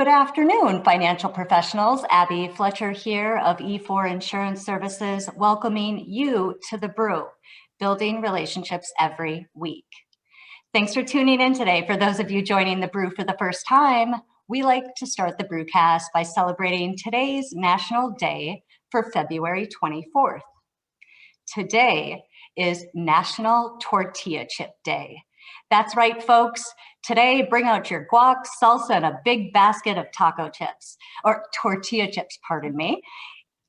Good afternoon, financial professionals. Abby Fletcher here of E4 Insurance Services, welcoming you to the BREW, Building Relationships Every Week. Thanks for tuning in today. For those of you joining the BREW for the first time, we like to start the BREWcast by celebrating today's National Day for February 24th. Today is National Tortilla Chip Day. That's right, folks. Today, bring out your guac, salsa, and a big basket of taco chips, or tortilla chips, pardon me.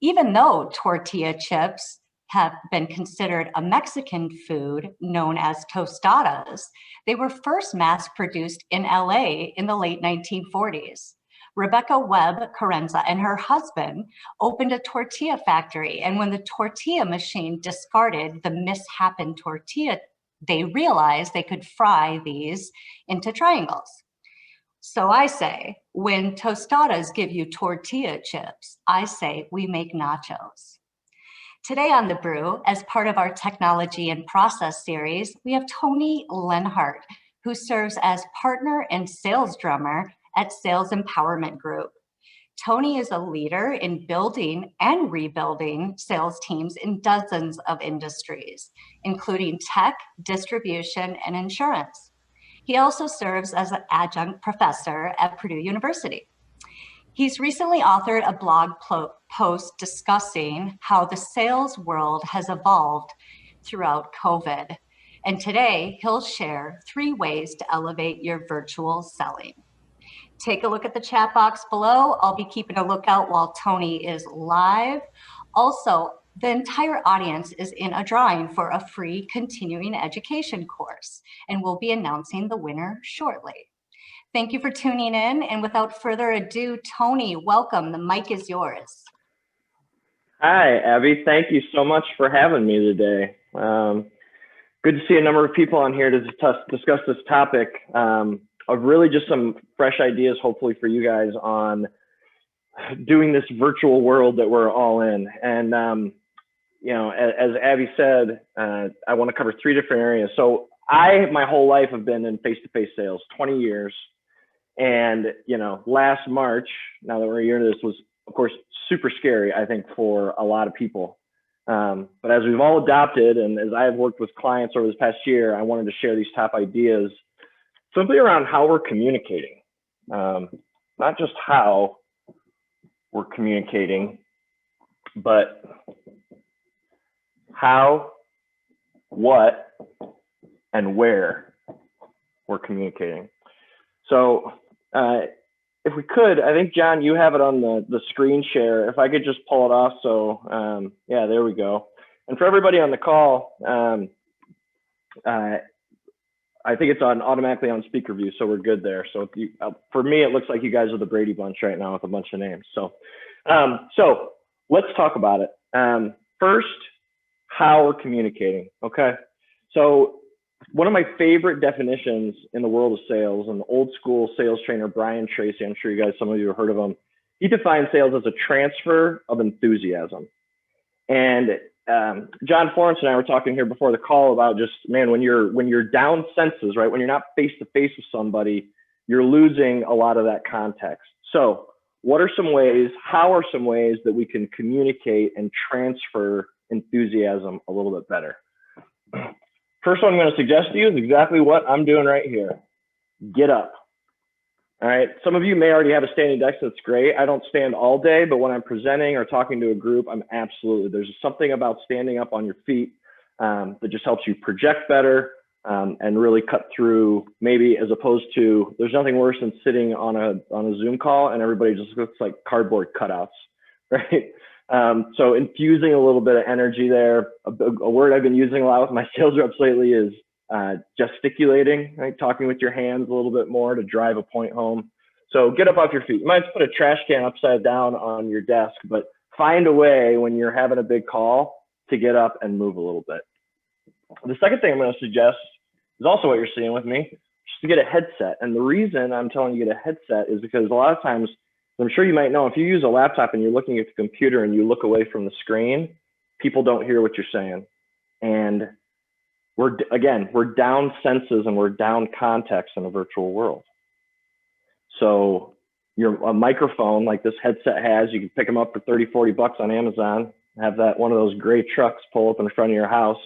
Even though tortilla chips have been considered a Mexican food known as tostadas, they were first mass-produced in LA in the late 1940s. Rebecca Webb Carenza and her husband opened a tortilla factory, and when the tortilla machine discarded the misshapen tortilla, they realized they could fry these into triangles. So I say, when tostadas give you tortilla chips, I say we make nachos. Today on the BREW, as part of our Technology and Process series, we have Tony Lenhart, who serves as partner and sales drummer at Sales Empowerment Group. Tony is a leader in building and rebuilding sales teams in dozens of industries, including tech, distribution, and insurance. He also serves as an adjunct professor at Purdue University. He's recently authored a blog post discussing how the sales world has evolved throughout COVID. And today, he'll share 3 ways to elevate your virtual selling. Take a look at the chat box below. I'll be keeping a lookout while Tony is live. Also, the entire audience is in a drawing for a free continuing education course, and we'll be announcing the winner shortly. Thank you for tuning in, and without further ado, Tony, welcome. The mic is yours. Hi, Abby. Thank you so much for having me today. Good to see a number of people on here to discuss this topic. Of really just some fresh ideas, hopefully for you guys on doing this virtual world that we're all in. And, you know, as Abby said, I want to cover 3 different areas. So my whole life have been in face-to-face sales, 20 years. And, you know, last March, now that we're a year into this, was, of course, super scary, I think, for a lot of people. But as we've all adopted, and as I've worked with clients over this past year, I wanted to share these top ideas simply around how we're communicating, not just how we're communicating, but how, what, and where we're communicating. So if we could, I think, John, you have it on the screen share. If I could just pull it off. So yeah, there we go. And for everybody on the call, I think it's automatically on speaker view, so we're good there. So for me, it looks like you guys are the Brady Bunch right now with a bunch of names. So let's talk about it. First, how we're communicating. Okay. So one of my favorite definitions in the world of sales, and the old school sales trainer Brian Tracy, I'm sure you guys, some of you have heard of him. He defines sales as a transfer of enthusiasm. And John Florence and I were talking here before the call about just, man, when you're down senses, right? When you're not face to face with somebody, you're losing a lot of that context. So what are some ways, how are some ways that we can communicate and transfer enthusiasm a little bit better? First one I'm going to suggest to you is exactly what I'm doing right here. Get up. All right. Some of you may already have a standing desk. That's great. I don't stand all day, but when I'm presenting or talking to a group, there's something about standing up on your feet that just helps you project better and really cut through, maybe, as opposed to, there's nothing worse than sitting on a Zoom call and everybody just looks like cardboard cutouts, right? So infusing a little bit of energy there. A word I've been using a lot with my sales reps lately is gesticulating, right? Talking with your hands a little bit more to drive a point home. So get up off your feet. You might put a trash can upside down on your desk, but find a way when you're having a big call to get up and move a little bit. The second thing I'm going to suggest is also what you're seeing with me, just to get a headset. And the reason I'm telling you to get a headset is because a lot of times, I'm sure you might know, if you use a laptop and you're looking at the computer and you look away from the screen, people don't hear what you're saying. And we're down senses and we're down context in a virtual world. So a microphone like this headset has. You can pick them up for 30, 40 bucks on Amazon, have that one of those gray trucks pull up in front of your house,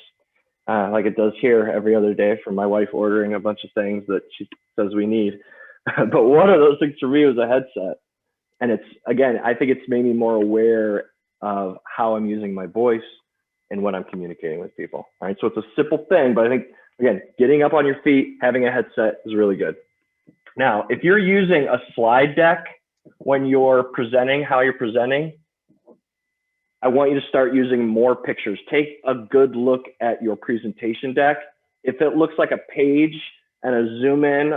like it does here every other day from my wife ordering a bunch of things that she says we need. But one of those things for me was a headset. And it's, again, I think it's made me more aware of how I'm using my voice and when I'm communicating with people. All right. So it's a simple thing, but I think, again, getting up on your feet, having a headset is really good. Now, if you're using a slide deck when you're presenting, how you're presenting, I want you to start using more pictures. Take a good look at your presentation deck. If it looks like a page and a zoom in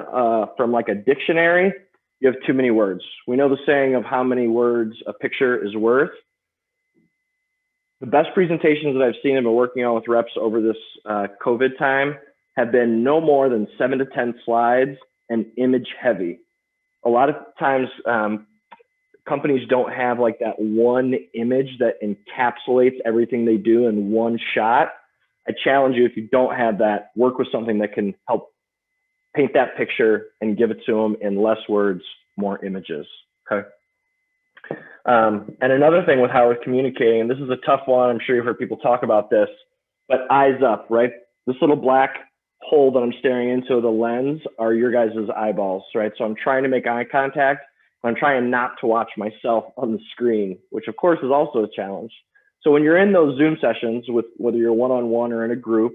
from like a dictionary, you have too many words. We know the saying of how many words a picture is worth. The best presentations that I've seen and been working on with reps over this COVID time have been no more than 7 to 10 slides and image heavy. A lot of times companies don't have like that one image that encapsulates everything they do in one shot. I challenge you, if you don't have that, work with something that can help paint that picture and give it to them in less words, more images, okay? And another thing with how we're communicating, and this is a tough one, I'm sure you've heard people talk about this, but eyes up, right? This little black hole that I'm staring into, the lens, are your guys' eyeballs, right? So I'm trying to make eye contact. I'm trying not to watch myself on the screen, which of course is also a challenge. So when you're in those Zoom sessions, with whether you're one-on-one or in a group,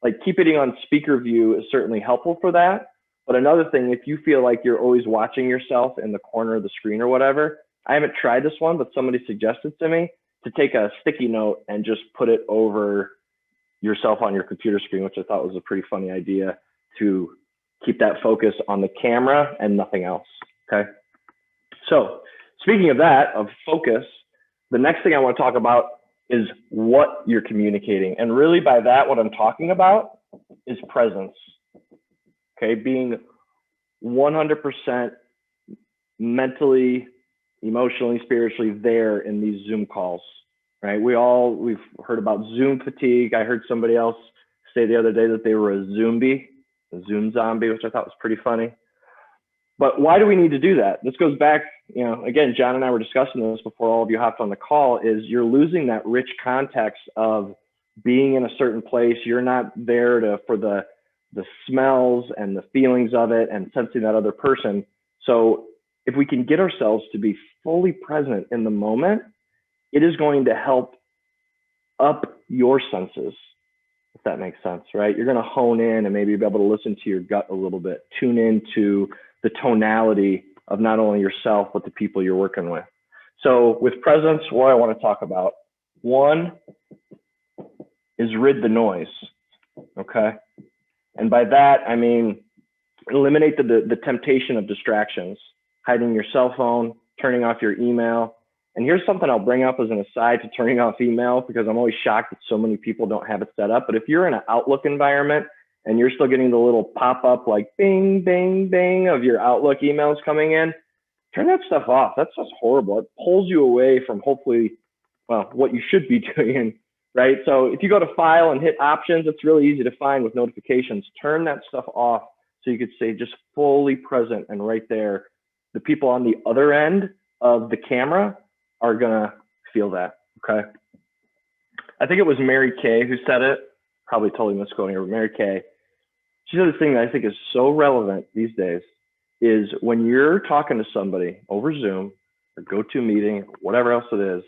like keeping on speaker view is certainly helpful for that. But another thing, if you feel like you're always watching yourself in the corner of the screen or whatever, I haven't tried this one, but somebody suggested to me to take a sticky note and just put it over yourself on your computer screen, which I thought was a pretty funny idea to keep that focus on the camera and nothing else, okay? So speaking of that, of focus, the next thing I want to talk about is what you're communicating. And really by that, what I'm talking about is presence, okay? Being 100% mentally, emotionally, spiritually there in these Zoom calls, right? We've heard about Zoom fatigue. I heard somebody else say the other day that they were a Zoom zombie, which I thought was pretty funny. But why do we need to do that? This goes back, you know, again, John and I were discussing this before all of you hopped on the call, is you're losing that rich context of being in a certain place. You're not there for the smells and the feelings of it and sensing that other person. So if we can get ourselves to be fully present in the moment, it is going to help up your senses, if that makes sense, right? You're going to hone in and maybe be able to listen to your gut a little bit, tune into the tonality of not only yourself, but the people you're working with. So with presence, what I want to talk about, one is rid the noise, okay? And by that, I mean, eliminate the temptation of distractions, hiding your cell phone, turning off your email. And here's something I'll bring up as an aside to turning off email, because I'm always shocked that so many people don't have it set up. But if you're in an Outlook environment and you're still getting the little pop-up like bing, bing, bing of your Outlook emails coming in, turn that stuff off. That's just horrible. It pulls you away from hopefully, well, what you should be doing, right? So if you go to file and hit options, it's really easy to find with notifications. Turn that stuff off so you could stay just fully present and right there. The people on the other end of the camera are gonna feel that, okay? I think it was Mary Kay who said it, probably totally misquoting her, but Mary Kay. She said this thing that I think is so relevant these days is when you're talking to somebody over Zoom or GoToMeeting, whatever else it is,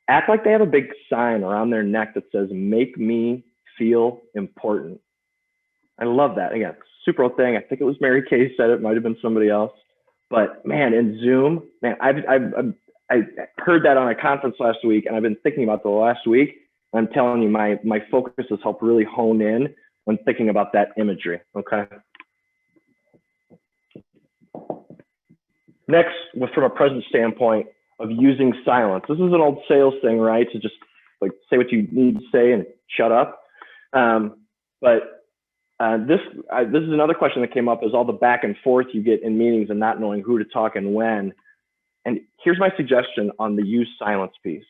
act like they have a big sign around their neck that says, "Make me feel important." I love that. Again, super old thing. I think it was Mary Kay said it, might've been somebody else. But man, in Zoom, man, I heard that on a conference last week, and I've been thinking about the last week. I'm telling you, my focus has helped really hone in when thinking about that imagery, okay? Next, from a presence standpoint of using silence. This is an old sales thing, right? To just like say what you need to say and shut up. This is another question that came up, is all the back and forth you get in meetings and not knowing who to talk and when. And here's my suggestion on the use silence piece.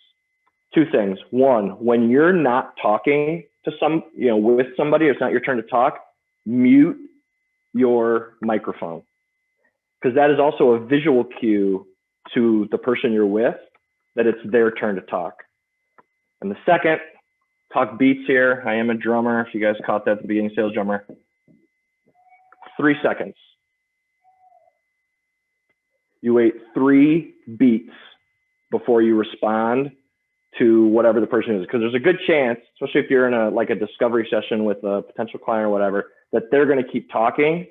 Two things. One, when you're not talking to with somebody, it's not your turn to talk, mute your microphone. because that is also a visual cue to the person you're with that it's their turn to talk. And the second, talk beats here. I am a drummer. If you guys caught that at the beginning, sales drummer. 3 seconds. You wait 3 beats before you respond to whatever the person is, because there's a good chance, especially if you're in a discovery session with a potential client or whatever, that they're going to keep talking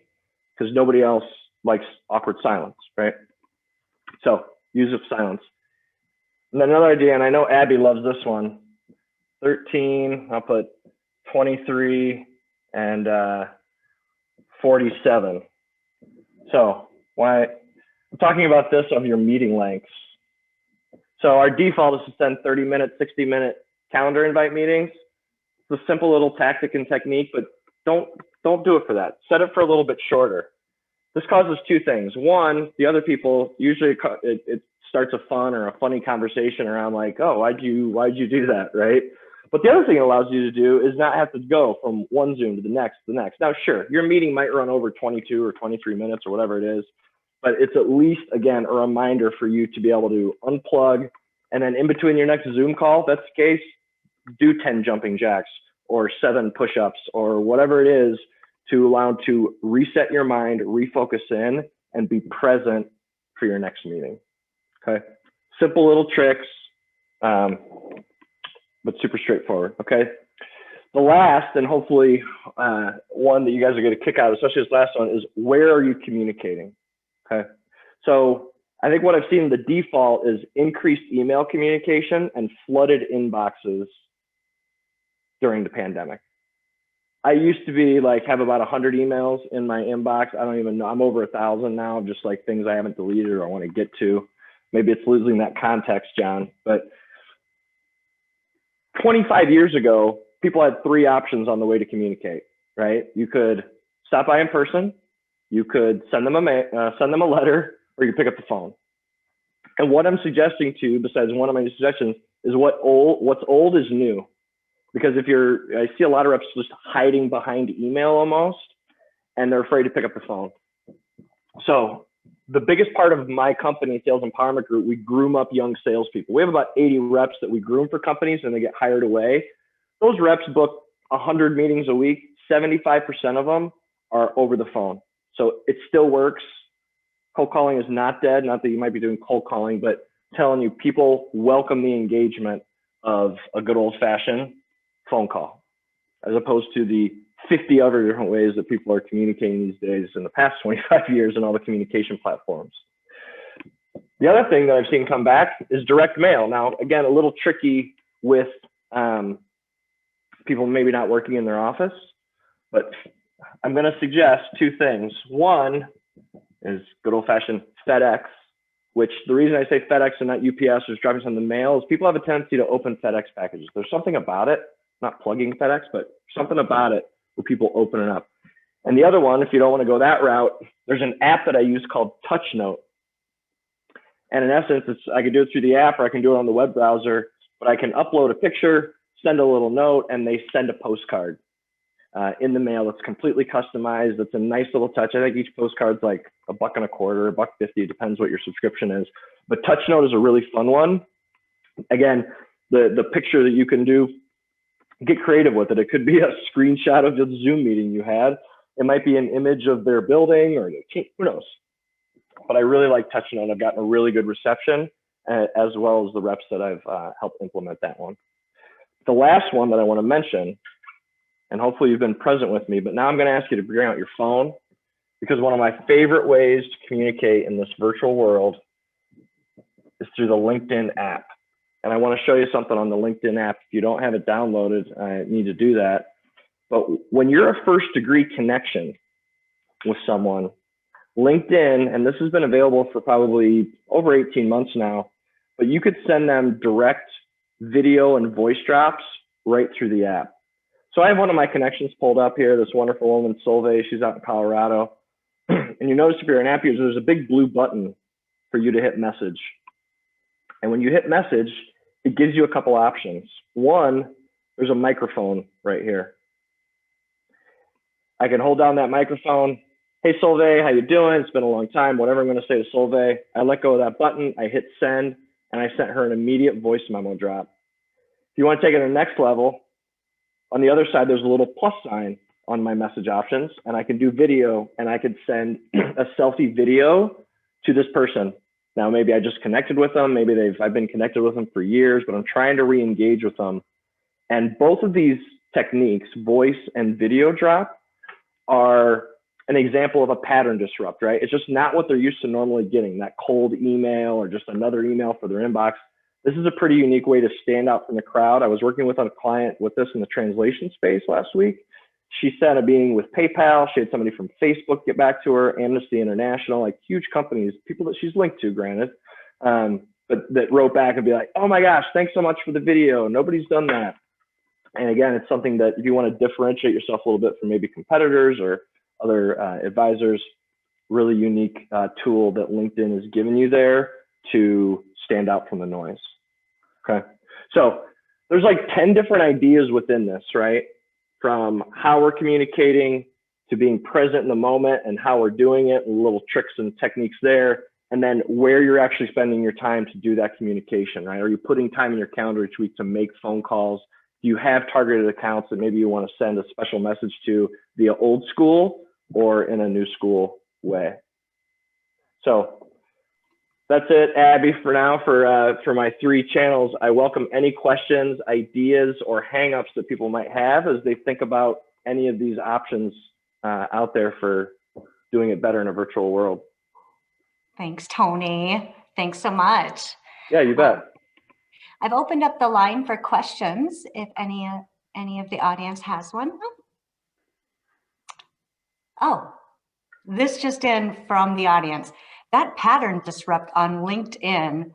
because nobody else likes awkward silence, right? So use of silence. And then another idea, and I know Abby loves this one, 13, I'll put 23 and 47. So why I'm talking about this of your meeting lengths. So our default is to send 30-minute, 60-minute calendar invite meetings. It's a simple little tactic and technique, but don't do it for that. Set it for a little bit shorter. This causes 2 things. One, the other people, usually it starts a fun or a funny conversation around like, oh, why'd you do that, right? But the other thing it allows you to do is not have to go from one Zoom to the next. Now, sure, your meeting might run over 22 or 23 minutes or whatever it is, but it's at least, again, a reminder for you to be able to unplug, and then in between your next Zoom call, if that's the case, do 10 jumping jacks or 7 push-ups or whatever it is to allow to reset your mind, refocus in, and be present for your next meeting, okay? Simple little tricks, but super straightforward, okay? The last, and hopefully one that you guys are gonna kick out, especially this last one, is where are you communicating? Okay, so I think what I've seen the default is increased email communication and flooded inboxes during the pandemic. I used to be like have about 100 emails in my inbox. I don't even know. I'm over 1,000 now, just like things I haven't deleted or I want to get to. Maybe it's losing that context, John. But 25 years ago, people had 3 options on the way to communicate, right? You could stop by in person. You could send them a letter, or you pick up the phone. And what I'm suggesting to, besides one of my suggestions, is what's old is new. Because I see a lot of reps just hiding behind email almost, and they're afraid to pick up the phone. So the biggest part of my company, Sales Empowerment Group, we groom up young salespeople. We have about 80 reps that we groom for companies and they get hired away. Those reps book 100 meetings a week. 75% of them are over the phone. So it still works. Cold calling is not dead. Not that you might be doing cold calling, but telling you people welcome the engagement of a good old fashioned phone call, as opposed to the 50 other different ways that people are communicating these days in the past 25 years in all the communication platforms. The other thing that I've seen come back is direct mail. Now, again, a little tricky with people maybe not working in their office, but I'm going to suggest 2 things. One is good old fashioned FedEx, which the reason I say FedEx and not UPS or dropping something in the mail is people have a tendency to open FedEx packages. There's something about it, not plugging FedEx, but something about it where people open it up. And the other one, if you don't want to go that route, there's an app that I use called TouchNote. And in essence, I can do it through the app or I can do it on the web browser, but I can upload a picture, send a little note, and they send a postcard in the mail. It's completely customized. It's a nice little touch. I think each postcard's like $1.25, $1.50, depends what your subscription is. But TouchNote is a really fun one. Again, the picture that you can do, get creative with it. It could be a screenshot of the Zoom meeting you had. It might be an image of their building or their team, who knows? But I really like TouchNote. I've gotten a really good reception, as well as the reps that I've helped implement that one. The last one that I want to mention, and hopefully you've been present with me, but now I'm going to ask you to bring out your phone, because one of my favorite ways to communicate in this virtual world is through the LinkedIn app. And I want to show you something on the LinkedIn app. If you don't have it downloaded, I need to do that. But when you're a first degree connection with someone, LinkedIn, and this has been available for probably over 18 months now, but you could send them direct video and voice drops right through the app. So I have one of my connections pulled up here, this wonderful woman, Solveig, she's out in Colorado. And you notice if you're an app user, there's a big blue button for you to hit message. And when you hit message, it gives you a couple options. One, there's a microphone right here. I can hold down that microphone hey, Solveig, how you doing? It's been a long time. Whatever I'm going to say to Solveig, I let go of that button. I hit send, and I sent her an immediate voice memo drop. If you want to take it to the next level, on the other side, there's a little plus sign on my message options, and I can do video, and I could send a selfie video to this person. Now, maybe I just connected with them. Maybe I've been connected with them for years, but I'm trying to re-engage with them. And both of these techniques, voice and video drop, are an example of a pattern disrupt, right? It's just not what they're used to normally getting, that cold email or just another email for their inbox. This is a pretty unique way to stand out from the crowd. I was working with a client with this in the translation space last week. She set a meeting with PayPal. She had somebody from Facebook get back to her, Amnesty International, like huge companies, people that she's linked to, granted, but that wrote back and be like, oh my gosh, thanks so much for the video. Nobody's done that. And again, it's something that if you want to differentiate yourself a little bit from maybe competitors or other advisors, really unique tool that LinkedIn has given you there to stand out from the noise. Okay. So there's like 10 different ideas within this, right? From how we're communicating to being present in the moment and how we're doing it, and little tricks and techniques there, and then where you're actually spending your time to do that communication, right? Are you putting time in your calendar each week to make phone calls? Do you have targeted accounts that maybe you want to send a special message to via old school or in a new school way? So that's it, Abby, for now for my 3 channels. I welcome any questions, ideas, or hangups that people might have as they think about any of these options out there for doing it better in a virtual world. Thanks, Tony. Thanks so much. Yeah, you bet. I've opened up the line for questions if any of the audience has one. Oh, this just in from the audience. That pattern disrupt on LinkedIn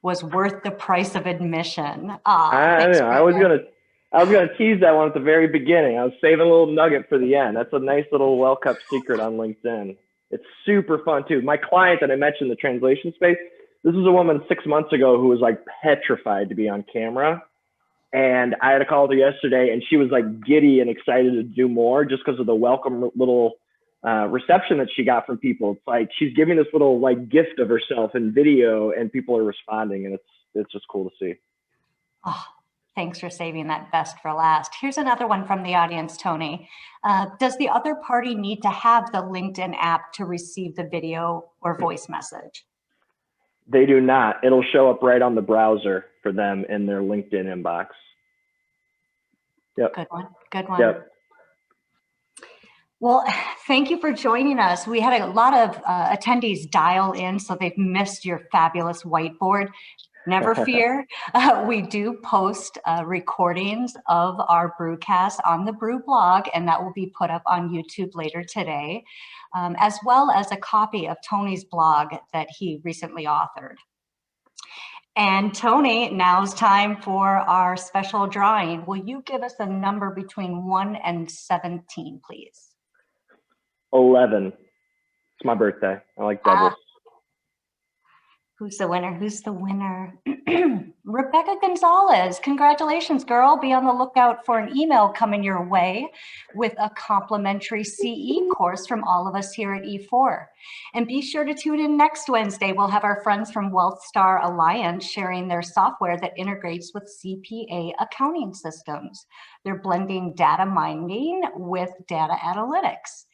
was worth the price of admission. I was gonna tease that one at the very beginning. I was saving a little nugget for the end. That's a nice little well-kept secret on LinkedIn. It's super fun too. My client that I mentioned in the translation space, this was a woman 6 months ago who was like petrified to be on camera. And I had a call with her yesterday and she was like giddy and excited to do more just because of the welcome little reception that she got from people. It's like she's giving this little like gift of herself in video and people are responding, and it's just cool to see. Oh, thanks for saving that best for last. Here's another one from the audience, Tony. Does the other party need to have the LinkedIn app to receive the video or voice message? They do not. It'll show up right on the browser for them in their LinkedIn inbox. Yep. Good one. Good one. Yep. Well, thank you for joining us. We had a lot of attendees dial in, so they've missed your fabulous whiteboard. Never fear. We do post recordings of our brewcast on the Brew blog, and that will be put up on YouTube later today, as well as a copy of Tony's blog that he recently authored. And Tony, now's time for our special drawing. Will you give us a number between 1 and 17, please? 11. It's my birthday. I like doubles. Who's the winner? Who's the winner? Rebecca Gonzalez. Congratulations, girl. Be on the lookout for an email coming your way with a complimentary CE course from all of us here at E4. And be sure to tune in next Wednesday. We'll have our friends from WealthStar Alliance sharing their software that integrates with CPA accounting systems. They're blending data mining with data analytics.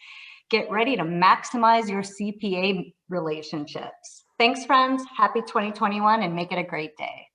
Get ready to maximize your CPA relationships. Thanks, friends. Happy 2021 and make it a great day.